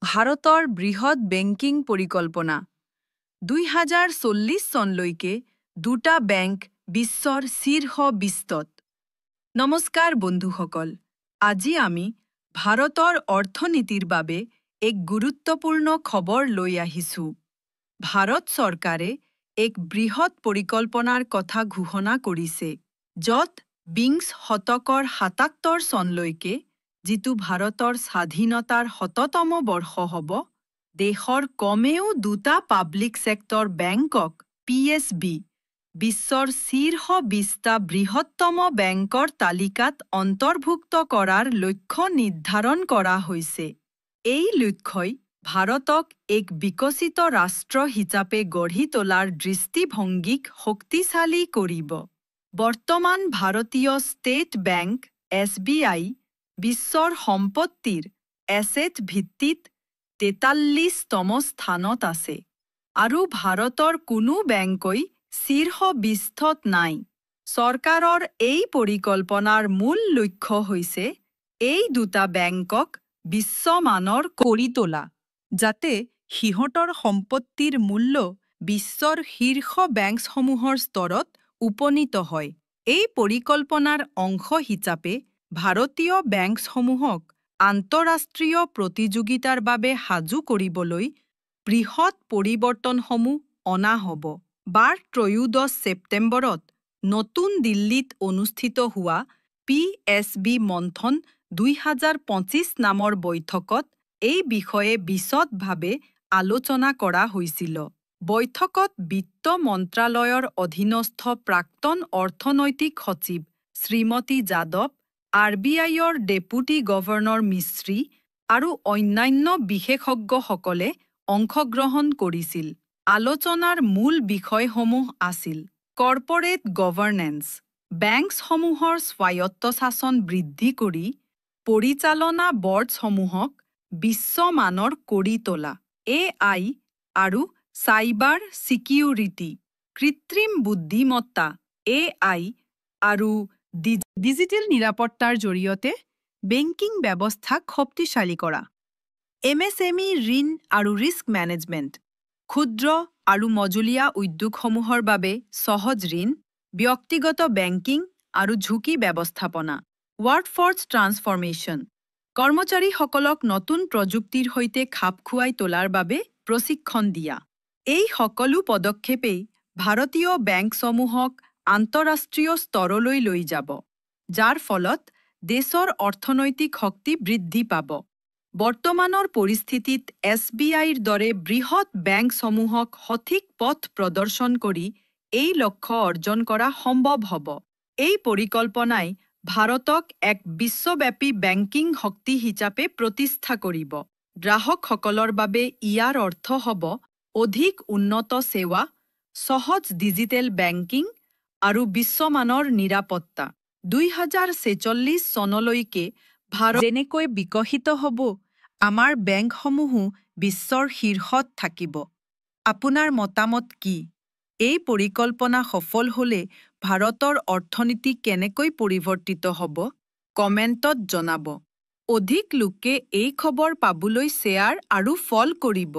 ভাৰতৰ বৃহৎ বেংকিং পৰিকল্পনা 2040 চনলৈকে দুটা বেংক বিশ্বৰ শীৰ্ষ 20ত। নমস্কাৰ বন্ধুসকল, আজি আমি ভাৰতৰ অৰ্থনীতিৰ বাবে এক গুৰুত্বপূৰ্ণ খবৰ লৈ আহিছো। ভাৰত চৰকাৰে এক বৃহৎ পৰিকল্পনাৰ কথা ঘোষণা কৰিছে, য'ত 20 শতকৰ 77 চনলৈকে যিটো ভাৰতৰ স্বাধীনতাৰ 100তম বৰ্ষ হ'ব, দেশৰ কমেও দুটা পাব্লিক সেক্টৰ বেংকক PSB বিশ্বৰ শীৰ্ষ 20টা বৃহত্তম বেংকৰ তালিকাত অন্তৰ্ভুক্ত কৰাৰ লক্ষ্য নিৰ্ধাৰণ কৰা হৈছে। এই লক্ষ্যই ভাৰতক এক বিকশিত ৰাষ্ট্ৰ হিচাপে গঢ়ি তোলাৰ দৃষ্টিভংগীক শক্তিশালী কৰিব। বৰ্তমান ভাৰতীয় ষ্টেট বেংক SBI বিশ্বৰ সম্পত্তিৰ এছেট ভিত্তিত 43তম স্থানত আছে, আৰু ভাৰতৰ কোনো বেংকই শীৰ্ষ 20ত নাই। চৰকাৰৰ এই পৰিকল্পনাৰ মূল লক্ষ্য হৈছে এই দুটা বেংকক বিশ্বমানৰ কৰি তোলা, যাতে সিহঁতৰ সম্পত্তিৰ মূল্য বিশ্বৰ শীৰ্ষ বেংকসমূহৰ স্তৰত উপনীত হয়। এই পৰিকল্পনাৰ অংশ হিচাপে ভাৰতীয় বেংকসমূহক আন্তঃৰাষ্ট্ৰীয় প্ৰতিযোগিতাৰ বাবে সাজু কৰিবলৈ বৃহৎ পৰিৱৰ্তনসমূহ অনা হ'ব। 13 ছেপ্টেম্বৰত নতুন দিল্লীত অনুষ্ঠিত হোৱা PSB মন্থন 2025 নামৰ বৈঠকত এই বিষয়ে বিশদভাৱে আলোচনা কৰা হৈছিল। বৈঠকত বিত্ত মন্ত্ৰালয়ৰ অধীনস্থ প্ৰাক্তন অৰ্থনৈতিক সচিব শ্ৰীমতী যাদৱ, RBIৰ ডেপুটি গভৰ্ণৰ মিস্ত্ৰী আৰু অন্যান্য বিশেষজ্ঞসকলে অংশগ্ৰহণ কৰিছিল। আলোচনাৰ মূল বিষয়সমূহ আছিল কৰ্পোৰেট গভৰ্নেন্স, বেংকসমূহৰ স্বায়ত্তশাসন বৃদ্ধি কৰি পৰিচালনা বৰ্ডসমূহক বিশ্বমানৰ কৰি তোলা, AI আৰু চাইবাৰ চিকিউৰিটি, কৃত্ৰিম বুদ্ধিমত্তা AI আৰু ডিজিটেল নিৰাপত্তাৰ জৰিয়তে বেংকিং ব্যৱস্থাক শক্তিশালী কৰা, MSME ঋণ আৰু ৰিস্ক মেনেজমেণ্ট, ক্ষুদ্ৰ আৰু মজলীয়া উদ্যোগসমূহৰ বাবে সহজ ঋণ, ব্যক্তিগত বেংকিং আৰু ঝুঁকি ব্যৱস্থাপনা, ৱৰ্কফৰ্চ ট্ৰান্সফৰ্মেশ্যন, কৰ্মচাৰীসকলক নতুন প্ৰযুক্তিৰ সৈতে খাপ খুৱাই তোলাৰ বাবে প্ৰশিক্ষণ দিয়া। এই সকলো পদক্ষেপেই ভাৰতীয় বেংকসমূহক আন্তঃৰাষ্ট্ৰীয় স্তৰলৈ লৈ যাব, যাৰ ফলত দেশৰ অৰ্থনৈতিক শক্তি বৃদ্ধি পাব। বৰ্তমানৰ পৰিস্থিতিত SBIৰ দৰে বৃহৎ বেংকসমূহক সঠিক পথ প্ৰদৰ্শন কৰি এই লক্ষ্য অৰ্জন কৰা সম্ভৱ হ'ব। এই পৰিকল্পনাই ভাৰতক এক বিশ্বব্যাপী বেংকিং শক্তি হিচাপে প্ৰতিষ্ঠা কৰিব। গ্ৰাহকসকলৰ বাবে ইয়াৰ অৰ্থ হ'ব অধিক উন্নত সেৱা, সহজ ডিজিটেল বেংকিং আৰু বিশ্বমানৰ নিৰাপত্তা। 2046 চনলৈকে ভাৰত যেনেকৈ বিকশিত হ'ব, আমাৰ বেংকসমূহো বিশ্বৰ শীৰ্ষত থাকিব। আপোনাৰ মতামত কি? এই পৰিকল্পনা সফল হ'লে ভাৰতৰ অৰ্থনীতি কেনেকৈ পৰিৱৰ্তিত হ'ব? কমেণ্টত জনাব। অধিক লোকে এই খবৰ পাবলৈ শ্বেয়াৰ আৰু ফলো কৰিব।